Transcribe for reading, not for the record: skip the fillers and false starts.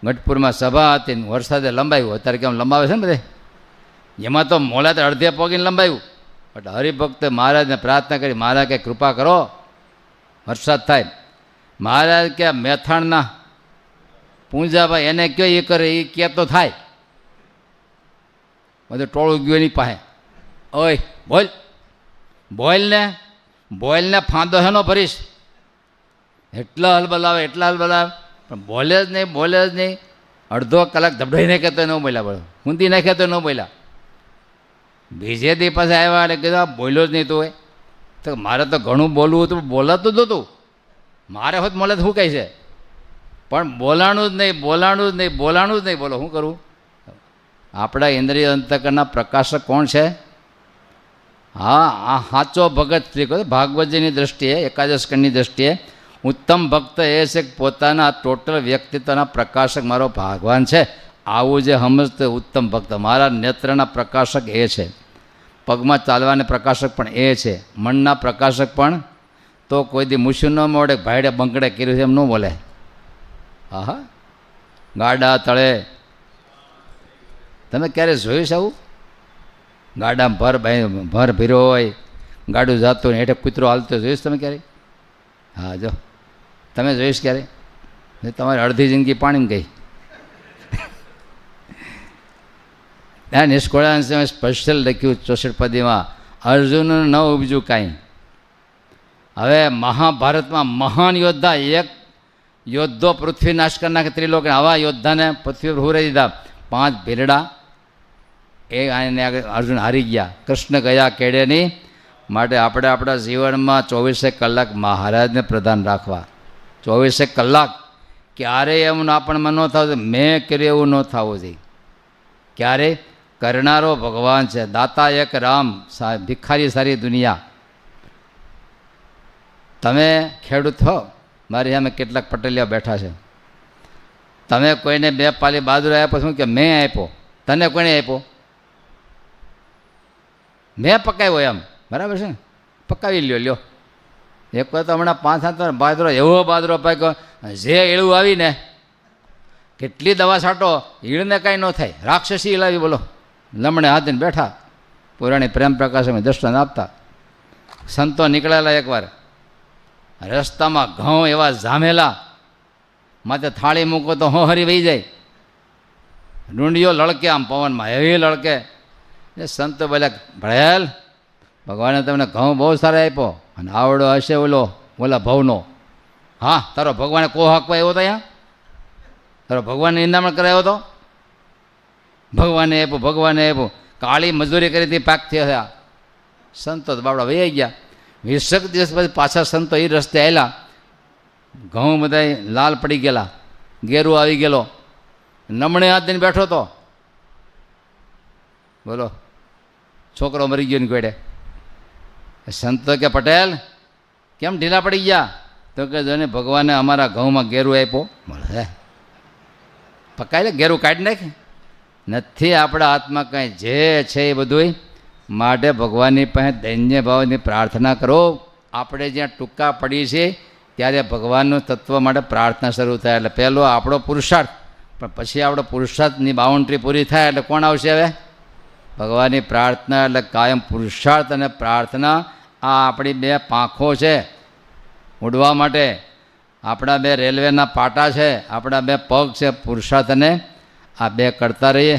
ગઢપુરમાં સભા હતી, વરસાદે લંબાવ્યું. અત્યારે કેમ લંબાવે છે ને બધે, એમાં તો મોલા તો અડધે પોગીને લંબાવ્યું. એટલે હરિભક્તે મહારાજને પ્રાર્થના કરી, મહારાજ કે કૃપા કરો વરસાદ થાય. મહારાજ કે મેથાણના પૂંજાભાઈ એને કયો એ કરે, એ કે તો થાય. બધું ટોળું ગયું એની પાસે. ઓય બોલને ફાંદો હેનો ભરીશ, એટલા હલબલાવે પણ બોલે જ નહીં. અડધો કલાક ધબડાઈને કહેતો ન બોલ્યા, બોલો ઊંધી નાખે તો ન બોલ્યા. બીજે દી પાસે આવ્યા એટલે કીધું આ બોલ્યો જ નહીં તું હોય. તો મારે તો ઘણું બોલવું હતું, બોલાતું જ નહોતું. મારે હોત મળે તો શું કહે છે, પણ બોલાણું જ નહીં. બોલો શું કરું? આપણા ઇન્દ્રિય અંતકરના પ્રકાશક કોણ છે? હા, આ સાચો ભગત શ્રી કહે ભાગવતજીની દ્રષ્ટિએ, એકાદશ સ્કંદની દ્રષ્ટિએ ઉત્તમ ભક્ત એ છે કે પોતાના ટોટલ વ્યક્તિત્વના પ્રકાશક મારો ભગવાન છે. આવું જે સમજતો ઉત્તમ ભક્ત. મારા નેત્રના પ્રકાશક એ છે, પગમાં ચાલવાના પ્રકાશક પણ એ છે, મનના પ્રકાશક પણ. તો કોઈ દી મૂછું ન મોડે ભાઈડે બંકડે કર્યું છે એમ ન બોલે. હા, ગાડા તળે તમે ક્યારે જોયું છે આવું? ગાડામાં ભર ભીરો હોય, ગાડું જાતું ને હેઠે કૂતરો હાલતો જોઈશ તમે ક્યારે? હા, જો તમે જોઈશ ક્યારે? તમારી અડધી જિંદગી પાણીમાં ગઈ. ત્યાં નિષ્કોળાંશે સ્પેશિયલ લખ્યું 64 પદીમાં, અર્જુન ન ઉપજ્યું કાંઈ. હવે મહાભારતમાં મહાન યોદ્ધા, એક યોદ્ધો પૃથ્વી નાશ કરી નાખે ત્રિલોક, આવા યોદ્ધાને પૃથ્વી પર હુરાઈ દીધા. 5 ભીરડા એ આને અર્જુન હારી ગયા. કૃષ્ણ ગયા કેડે નહીં. માટે આપણે આપણા જીવનમાં 24 કલાક મહારાજને પ્રધાન રાખવા. 24 કલાક ક્યારેય એમ આપણમાં ન થવું, મેં કર્યું એવું ન થવું જોઈએ. ક્યારે? કરનારો ભગવાન છે, દાતા એક રામ, ભિખારી સારી દુનિયા. તમે ખેડૂત છો, મારી સામે કેટલાક પટેલિયા બેઠા છે. તમે કોઈને 2 પાલી બાજરો આપ્યો શું કે મેં આપ્યો? તને કોને આપ્યો? મેં પકાવ્યો એમ, બરાબર છે ને? પકાવી લ્યો. એક વાર તો હમણાં 5-7 બાજરો, એવો બાજરો પાક્યો, જે ઈળું આવીને કેટલી દવા છાંટો, ઈળને કાંઈ ન થાય. રાક્ષસી ઈળ આવી, બોલો, લમણે હાથીને બેઠા, પુરાણી પ્રેમ પ્રકાશમાં દર્શન આપતા. સંતો નીકળેલા એકવાર રસ્તામાં ઘઉં એવા જામેલા, માથે થાળી મૂકો તો હોહરી વહી જાય, ડુંડીઓ લડકે આમ પવનમાં, એવી લડકે. એ સંતો બોલ્યા, ભળેલ ભગવાને તમને ઘઉં બહુ સારા આપ્યો, અને આવડો હશે ઓલા ભવનો. હા, તારો ભગવાને કો હાંકવા આવ્યો હતો? અહીંયા તારો ભગવાનને નિંદામણ કરાયો હતો? ભગવાને આપ્યું. કાળી મજૂરી કરી હતી, પાક થયા. સંતો તો બાબડા વહી ગયા. 20 દિવસ પછી પાછા સંતો એ રસ્તે આવેલા. ઘઉં બધા લાલ પડી ગયેલા, ગેરું આવી ગયેલો, નમણે હાથ દઈને બેઠો હતો. બોલો, છોકરો મરી ગયો ને ગોડે. સંતો કે પટેલ કેમ ઢીલા પડી ગયા? તો કે જોને ભગવાને અમારા ઘઉંમાં ગેરું આપ્યો. મળે પકાય લે, ગેરું કાઢી નાખે. નથી આપણા હાથમાં કાંઈ, જે છે એ બધું. માટે ભગવાનની પાસે દૈન્ય ભાવની પ્રાર્થના કરો. આપણે જ્યાં ટૂંકા પડી છે ત્યારે ભગવાનનું તત્વ માટે પ્રાર્થના શરૂ થાય. એટલે પહેલો આપણો પુરુષાર્થ, પણ પછી આપણો પુરુષાર્થની બાઉન્ડ્રી પૂરી થાય એટલે કોણ આવશે? હવે ભગવાનની પ્રાર્થના. એટલે કાયમ પુરુષાર્થ અને પ્રાર્થના, આ આપણી 2 પાંખો છે ઉડવા માટે. આપણા 2 રેલવેના પાટા છે, આપણા 2 પગ છે પુરુષાર્થ, અને આ 2 કરતા રહીએ.